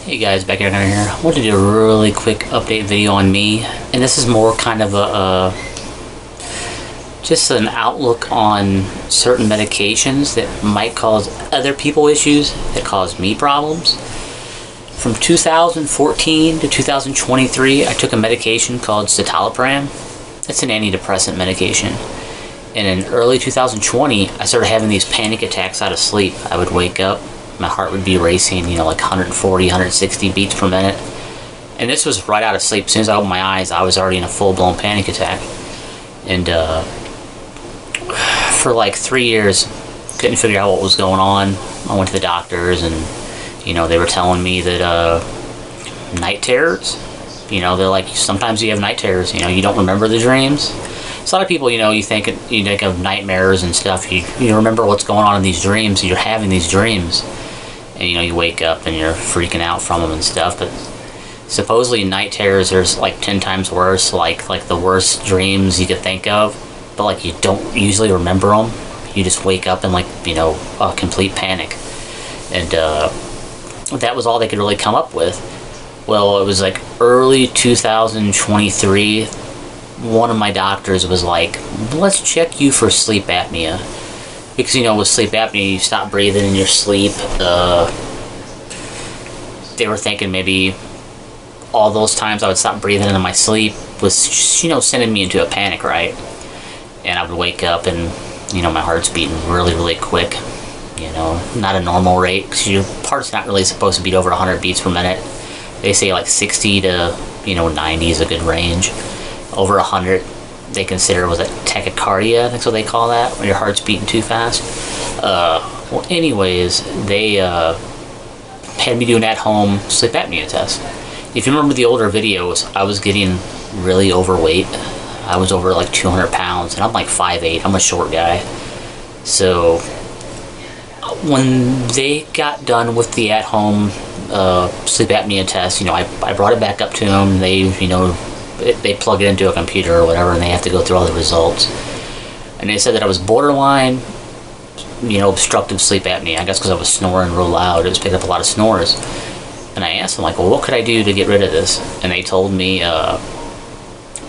Hey guys, back here. I wanted to do a really quick update video on me, and this is more kind of just an outlook on certain medications that might cause other people issues that cause me problems. From 2014 to 2023, I took a medication called citalopram. It's an antidepressant medication. And in early 2020, I started having these panic attacks out of sleep. I would wake up, my heart would be racing, like 140, 160 beats per minute. And this was right out of sleep. As soon as I opened my eyes, I was already in a full-blown panic attack. And for like 3 years, couldn't figure out what was going on. I went to the doctors, and they were telling me that night terrors. They're like, sometimes you have night terrors. You don't remember the dreams. So a lot of people, you think of nightmares and stuff. You remember what's going on in these dreams. You're having these dreams, and you wake up and you're freaking out from them and stuff. But supposedly night terrors are like 10 times worse, like the worst dreams you could think of. But like, you don't usually remember them. You just wake up in a complete panic, and that was all they could really come up with. Well, it was like early 2023. One of my doctors was like, let's check you for sleep apnea. Because, with sleep apnea, you stop breathing in your sleep. They were thinking maybe all those times I would stop breathing in my sleep was, sending me into a panic, right? And I would wake up and, my heart's beating really, really quick. Not a normal rate, because your heart's not really supposed to beat over 100 beats per minute. They say like 60 to, 90 is a good range. Over 100, they consider was a tachycardia. That's what they call that, when your heart's beating too fast. Well, anyways, they had me do an at-home sleep apnea test. If you remember the older videos, I was getting really overweight. I was over like 200 pounds, and I'm like 5'8". I'm a short guy. So when they got done with the at-home sleep apnea test, I brought it back up to them. They plug it into a computer or whatever, and they have to go through all the results. And they said that I was borderline, obstructive sleep apnea. I guess because I was snoring real loud. It was picking up a lot of snores. And I asked them, well, what could I do to get rid of this? And they told me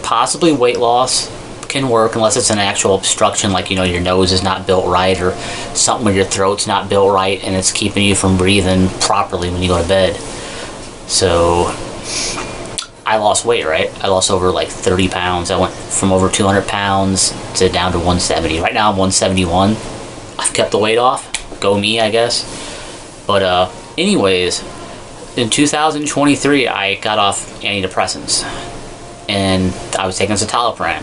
possibly weight loss can work, unless it's an actual obstruction, like, your nose is not built right, or something with your throat's not built right, and it's keeping you from breathing properly when you go to bed. So I lost weight, right? I lost over like 30 pounds. I went from over 200 pounds to down to 170. Right now I'm 171. I've kept the weight off. Go me, I guess. But anyways, in 2023, I got off antidepressants. And I was taking citalopram.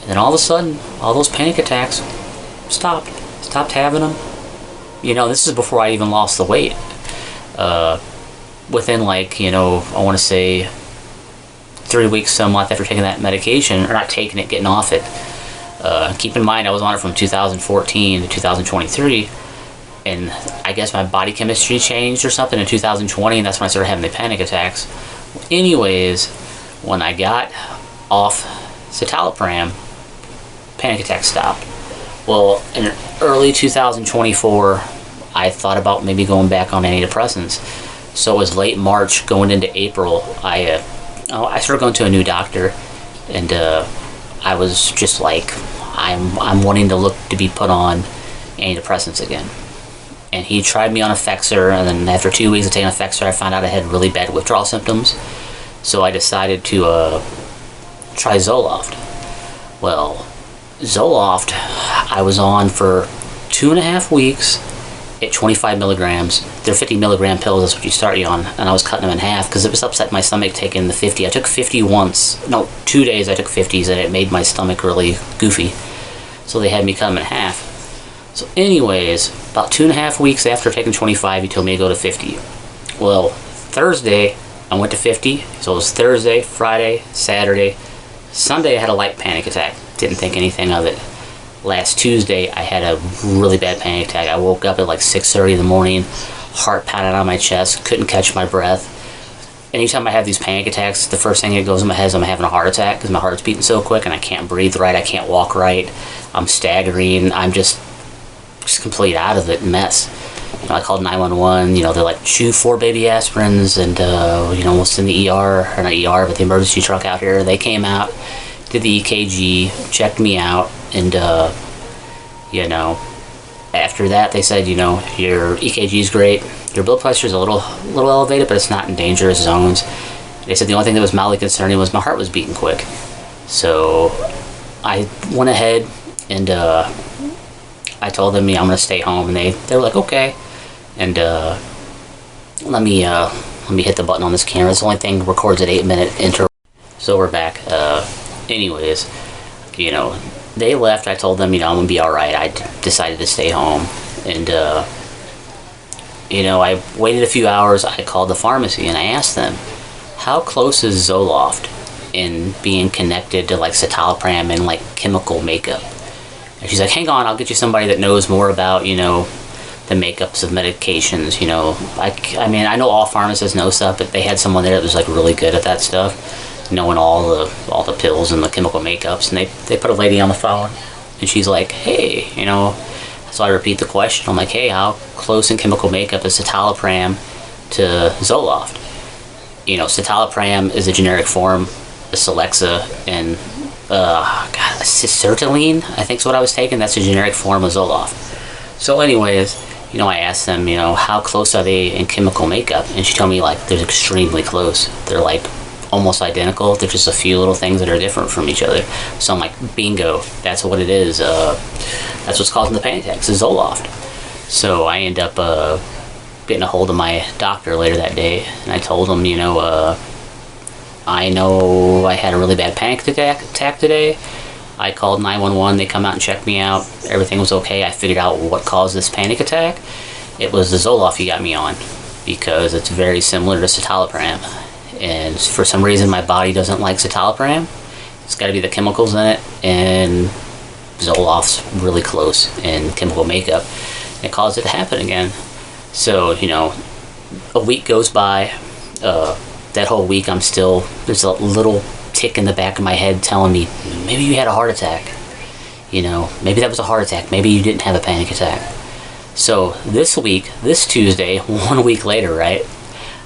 And then all of a sudden, all those panic attacks stopped. Stopped having them. This is before I even lost the weight. Within like, I want to say 3 weeks to a month after taking that medication, or not taking it, getting off it. Keep in mind, I was on it from 2014 to 2023, and I guess my body chemistry changed or something in 2020, and that's when I started having the panic attacks. Anyways, when I got off citalopram, panic attacks stopped. Well, in early 2024, I thought about maybe going back on antidepressants. So it was late March, going into April, I started going to a new doctor, and I was just like, I'm wanting to be put on antidepressants again. And he tried me on Effexor, and then after 2 weeks of taking Effexor, I found out I had really bad withdrawal symptoms. So I decided to try Zoloft. Well, Zoloft, I was on for 2.5 weeks at 25 milligrams. They're 50 milligram pills, that's what you start you on, and I was cutting them in half because it was upsetting my stomach taking the 50. I took 50 2 days I took 50s, and it made my stomach really goofy. So they had me cut them in half. So anyways, about 2.5 weeks after taking 25, he told me to go to 50. Well, Thursday, I went to 50, so it was Thursday, Friday, Saturday. Sunday, I had a light panic attack. Didn't think anything of it. Last Tuesday, I had a really bad panic attack. I woke up at like 6:30 in the morning, heart pounding on my chest, couldn't catch my breath. Anytime I have these panic attacks, the first thing that goes in my head is I'm having a heart attack, because my heart's beating so quick and I can't breathe right, I can't walk right, I'm staggering, I'm just complete out of it mess. I called 911. They're like, chew 4 baby aspirins, and we'll send the ER, or not ER, but the emergency truck out here. They came out, did the EKG, checked me out, and after that they said, your EKG is great, your blood pressure is a little elevated, but it's not in dangerous zones. They said the only thing that was mildly concerning was my heart was beating quick. So I went ahead and I told them, I'm going to stay home, and they were like, okay. And let me hit the button on this camera. It's the only thing records at 8-minute interval. So we're back. Anyways, they left. I told them, I'm going to be all right. I decided to stay home, and I waited a few hours. I called the pharmacy and I asked them, how close is Zoloft in being connected to like citalopram and like chemical makeup? And she's like, hang on, I'll get you somebody that knows more about, the makeups of medications. I know all pharmacists know stuff, but they had someone there that was like really good at that stuff, knowing all the pills and the chemical makeups. And they put a lady on the phone, and she's like, hey, so I repeat the question. I'm like, hey, how close in chemical makeup is citalopram to Zoloft? Citalopram is a generic form of Celexa, and sertraline, I think is what I was taking. That's a generic form of Zoloft. So anyways, I asked them, how close are they in chemical makeup? And she told me, like, they're extremely close. They're like almost identical. There's just a few little things that are different from each other. So I'm like, bingo, that's what it is. That's what's causing the panic attacks, is Zoloft. So I end up getting a hold of my doctor later that day, and I told him, I know I had a really bad panic attack today. I called 911. They come out and checked me out. Everything was okay. I figured out what caused this panic attack. It was the Zoloft you got me on, because it's very similar to citalopram, and for some reason my body doesn't like citalopram. It's got to be the chemicals in it, and Zoloft's really close in chemical makeup. It caused it to happen again. So, a week goes by. That whole week there's a little tick in the back of my head telling me, maybe you had a heart attack. Maybe that was a heart attack. Maybe you didn't have a panic attack. So this week, this Tuesday, 1 week later, right,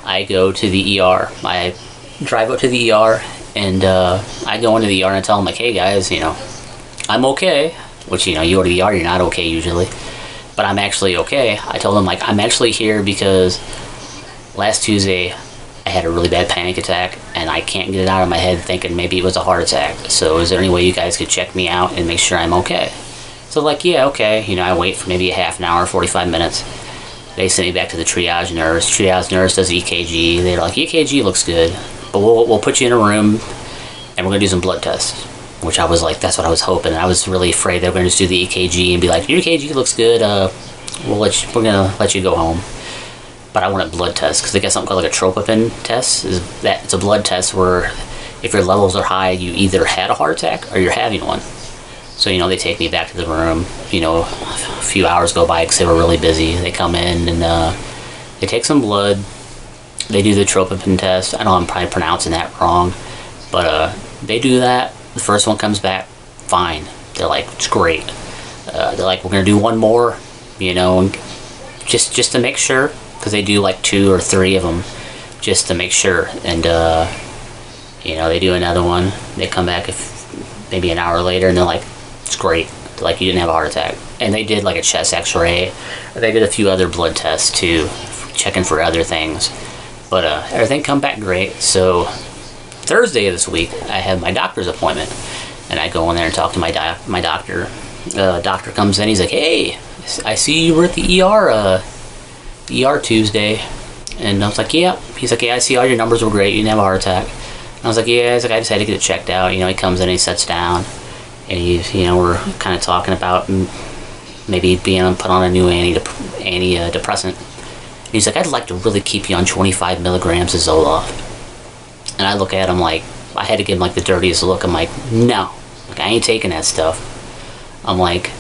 I go to the ER. I drive up to the ER, and I go into the ER and I tell them, like, hey guys, I'm okay. Which, you go to the ER, you're not okay usually. But I'm actually okay. I told them, like, I'm actually here because last Tuesday I had a really bad panic attack, and I can't get it out of my head thinking maybe it was a heart attack. So is there any way you guys could check me out and make sure I'm okay? So like, yeah, okay. I wait for maybe a half an hour, 45 minutes. They send me back to the triage nurse. Triage nurse does EKG. They're like, EKG looks good, but we'll put you in a room and we're going to do some blood tests. Which I was like, that's what I was hoping. I was really afraid they were going to just do the EKG and be like, your EKG looks good, we're going to let you go home. But I wanted blood tests, because they got something called like a tropopin test. It's a blood test where if your levels are high, you either had a heart attack or you're having one. So, they take me back to the room. A few hours go by because they were really busy. They come in and they take some blood. They do the tropopin test. I know I'm probably pronouncing that wrong, but they do that. The first one comes back fine. They're like, it's great. They're like, we're going to do one more, just to make sure. Because they do like 2 or 3 of them just to make sure. And they do another one. They come back maybe an hour later, and they're like, it's great. They're like, you didn't have a heart attack. And they did like a chest x-ray. They did a few other blood tests too, checking for other things. But everything come back great. So Thursday of this week, I have my doctor's appointment, and I go in there and talk to my doctor. Doctor comes in. He's like, hey, I see you were at the ER Tuesday. And I was like, yeah. He's like, yeah, I see all your numbers were great. You didn't have a heart attack. And I was like, yeah. He's like, I just had to get it checked out. He comes in and he sits down, and we're kind of talking about maybe being put on a new antidepressant. And he's like, I'd like to really keep you on 25 milligrams of Zoloft. And I look at him like, I had to give him like the dirtiest look. I'm like, no, like, I ain't taking that stuff. I'm like,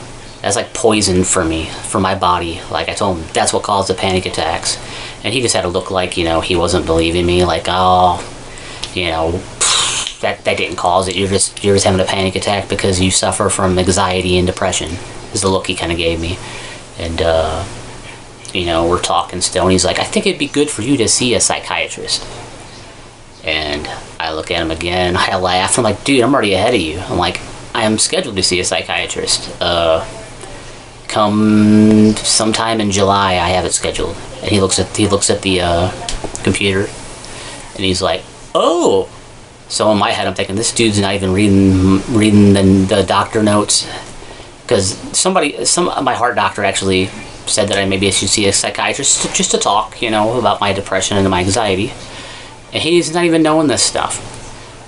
that's like poison for me, for my body. Like, I told him that's what caused the panic attacks. And he just had to look like, he wasn't believing me. Like, oh, that didn't cause it. You're just having a panic attack because you suffer from anxiety and depression, is the look he kind of gave me. And we're talking still, and he's like, I think it'd be good for you to see a psychiatrist. And I look at him again, I laugh, I'm like, dude, I'm already ahead of you. I'm like, I am scheduled to see a psychiatrist. Come sometime in July, I have it scheduled. And he looks at the computer, and he's like, oh. So in my head, I'm thinking, this dude's not even reading the doctor notes, because my heart doctor actually said that maybe I should see a psychiatrist just to talk, about my depression and my anxiety. And he's not even knowing this stuff.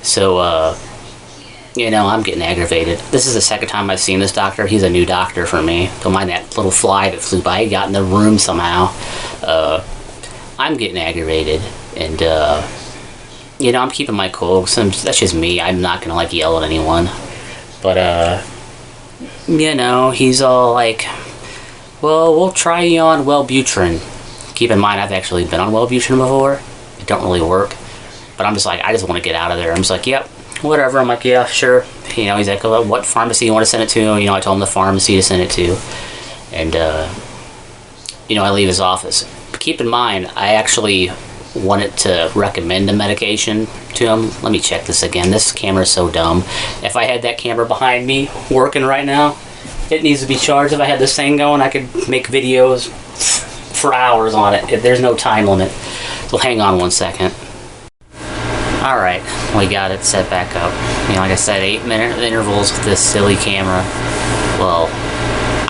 So, I'm getting aggravated. This is the second time I've seen this doctor. He's a new doctor for me. Don't mind that little fly that flew by. He got in the room somehow. I'm getting aggravated. And, I'm keeping my cool. That's just me. I'm not going to, yell at anyone. But, he's all like, well, we'll try you on Wellbutrin. Keep in mind, I've actually been on Wellbutrin before. It don't really work. But I'm just like, I just want to get out of there. I'm just like, yep, whatever. I'm like, yeah, sure. He's like, well, what pharmacy you want to send it to? I told him the pharmacy to send it to. And, I leave his office. But keep in mind, I actually wanted to recommend a medication to him. Let me check this again. This camera is so dumb. If I had that camera behind me working right now, it needs to be charged. If I had this thing going, I could make videos for hours on it. There's no time limit. So hang on one second. Alright, we got it set back up. Like I said, 8-minute intervals with this silly camera. Well,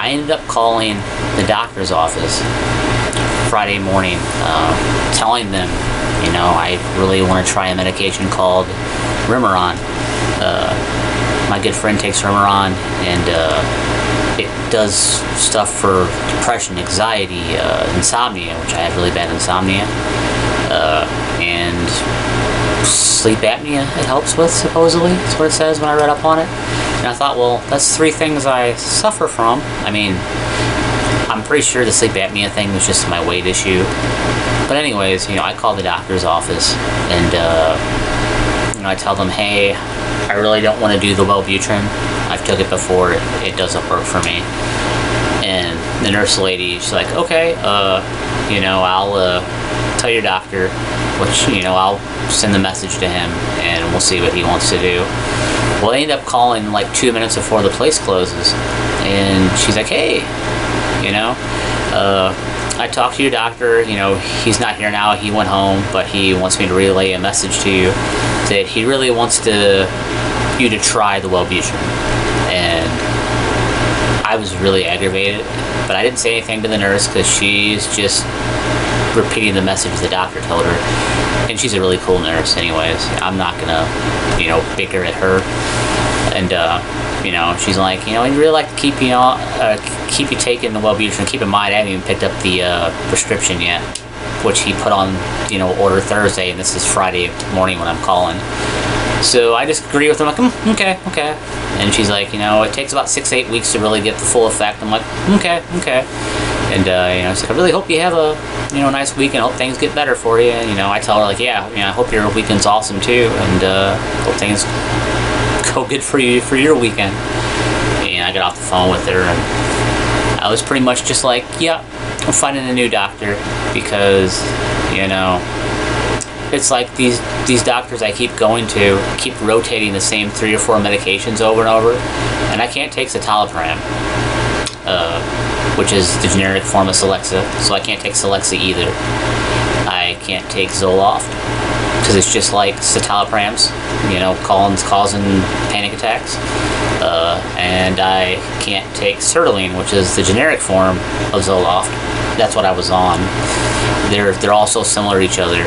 I ended up calling the doctor's office Friday morning, telling them, I really want to try a medication called Remeron. My good friend takes Remeron, and it does stuff for depression, anxiety, insomnia, which I have really bad insomnia, and sleep apnea it helps with, supposedly. That's what it says when I read up on it. And I thought, well, that's 3 things I suffer from. I'm pretty sure the sleep apnea thing was just my weight issue. But anyways, I called the doctor's office, and I tell them, hey, I really don't want to do the Wellbutrin. I've took it before. It doesn't work for me. And the nurse lady, she's like, okay, I'll tell your doctor, which, I'll send the message to him, and we'll see what he wants to do. Well, I ended up calling 2 minutes before the place closes, and she's like, hey, I talked to your doctor, he's not here now, he went home, but he wants me to relay a message to you that he really wants you to try the Wellbutrin. And I was really aggravated, but I didn't say anything to the nurse because she's just repeating the message the doctor told her. And she's a really cool nurse anyways. I'm not gonna, bicker at her. And, she's like, I'd really like to keep you taking the Wellbutrin. Keep in mind, I haven't even picked up the prescription yet, which he put on, order Thursday, and this is Friday morning when I'm calling. So I just agree with her, like, okay. And she's like, it takes about 6-8 weeks to really get the full effect. I'm like, okay. And, she's like, I really hope you have a, nice weekend. Hope things get better for you. And, I tell her, like, yeah, I hope your weekend's awesome too. And, hope things go good for you for your weekend. And I got off the phone with her, and I was pretty much just like, yeah, I'm finding a new doctor, because, it's like these doctors I keep going to keep rotating the same 3 or 4 medications over and over, and I can't take citalopram, which is the generic form of Celexa, so I can't take Celexa either. I can't take Zoloft, because it's just like citalopram's, causing panic attacks. And I can't take sertraline, which is the generic form of Zoloft. That's what I was on. They're all so similar to each other,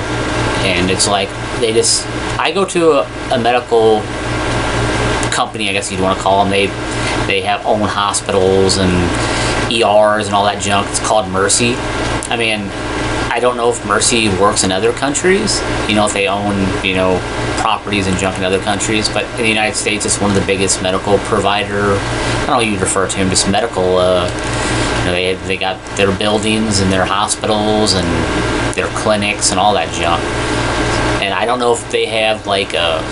and it's like I go to a medical company, I guess you'd want to call them. They have own hospitals and ERs and all that junk. It's called Mercy. I don't know if Mercy works in other countries, if they own, properties and junk in other countries, but in the United States, it's one of the biggest medical provider, I don't know what you'd refer to them, just medical, they got their buildings and their hospitals and their clinics and all that junk. And I don't know if they have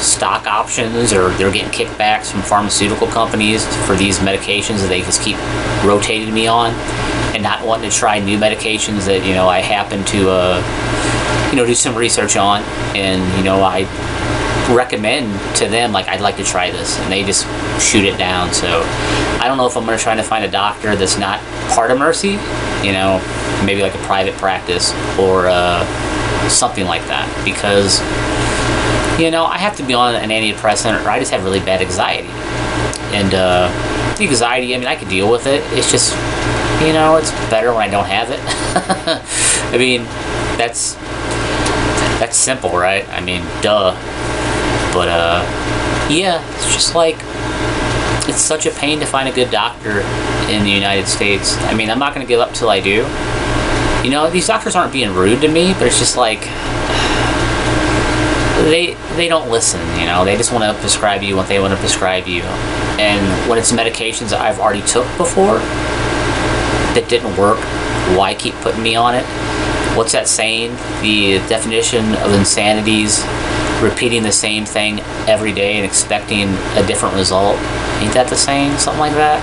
stock options, or they're getting kickbacks from pharmaceutical companies for these medications that they just keep rotating me on. and not wanting to try new medications that, you know, I happen to, you know, do some research on, and, you know, I recommend to them, like, I'd like to try this, and they just shoot it down. So I don't know if I'm going to try to find a doctor that's not part of Mercy, you know, maybe like a private practice or something like that, because, you know, I have to be on an antidepressant, or I just have really bad anxiety. And the anxiety, I mean, I could deal with it. It's just, you know, it's better when I don't have it. I mean, that's simple, right? I mean, duh. But yeah, it's just like, it's such a pain to find a good doctor in the United States. I mean, I'm not going to give up till I do. You know, these doctors aren't being rude to me, but it's just like, they don't listen, you know. They just want to prescribe you what they want to prescribe you. And when it's medications that I've already took before that didn't work, why keep putting me on it? What's that saying? The definition of insanity is repeating the same thing every day and expecting a different result. Ain't that the saying? Something like that?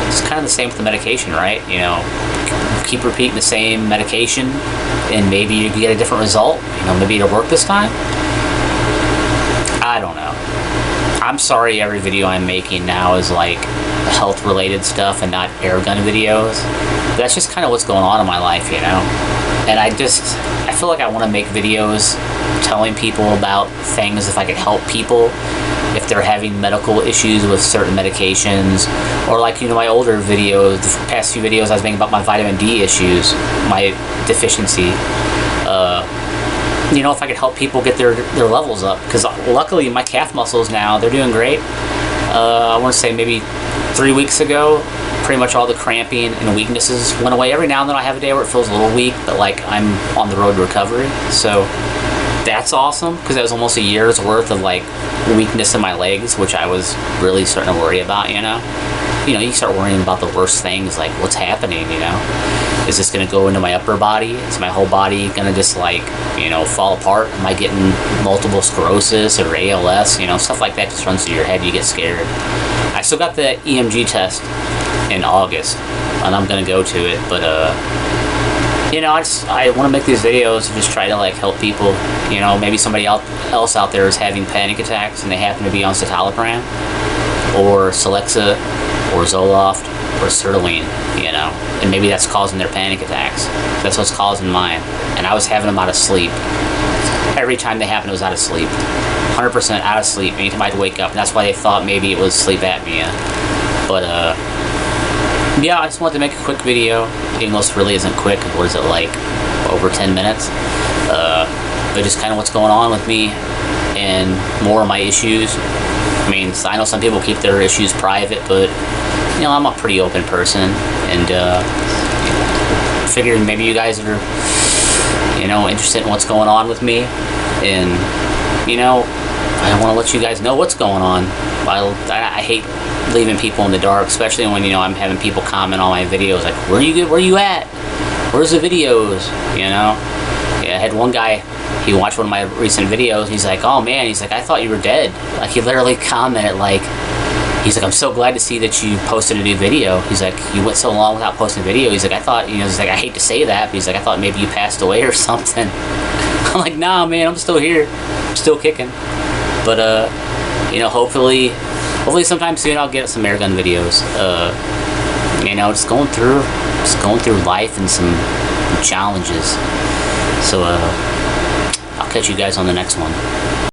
It's kind of the same with the medication, right? You know, keep repeating the same medication and maybe you get a different result. You know, maybe it'll work this time. I don't know. I'm sorry every video I'm making now is like health related stuff and not air gun videos. But that's just kind of what's going on in my life, you know. And I feel like I want to make videos telling people about things if I could help people if they're having medical issues with certain medications, or like, you know, my older videos, the past few videos I was making about my vitamin D issues, my deficiency. You know, if I could help people get their levels up, because luckily my calf muscles now, they're doing great. I want to say maybe 3 weeks ago, pretty much all the cramping and weaknesses went away. Every now and then I have a day where it feels a little weak, but like I'm on the road to recovery. So that's awesome, because that was almost a year's worth of like weakness in my legs, which I was really starting to worry about, you know. You know, you start worrying about the worst things, like what's happening, you know. Is this going to go into my upper body? Is my whole body going to just like, you know, fall apart? Am I getting multiple sclerosis or ALS? You know, stuff like that just runs through your head. You get scared. I still got the EMG test in August, and I'm going to go to it, but you know, I want to make these videos and just try to like help people. You know, maybe somebody else out there is having panic attacks and they happen to be on citalopram or Celexa or Zoloft or sertraline, you know, and maybe that's causing their panic attacks. That's what's causing mine. And I was having them out of sleep. Every time they happened, it was out of sleep. 100% out of sleep. Anytime I'd wake up, and that's why they thought maybe it was sleep apnea. But yeah, I just wanted to make a quick video. English really isn't quick. What is it, like over 10 minutes? But just kind of what's going on with me and more of my issues. I mean, I know some people keep their issues private, but you know, I'm a pretty open person, and figured maybe you guys are, you know, interested in what's going on with me, and you know, I want to let you guys know what's going on. I hate leaving people in the dark, especially when, you know, I'm having people comment on my videos like, where you at? Where's the videos? You know? Yeah, I had one guy, he watched one of my recent videos, and he's like, oh man, he's like, I thought you were dead. Like, he literally commented like, he's like, I'm so glad to see that you posted a new video. He's like, you went so long without posting a video. He's like, I thought, you know, he's like, I hate to say that, but he's like, I thought maybe you passed away or something. I'm like, nah, man, I'm still here. I'm still kicking. But, you know, hopefully sometime soon I'll get some airgun videos. You know, just going through life and some challenges. So, I'll catch you guys on the next one.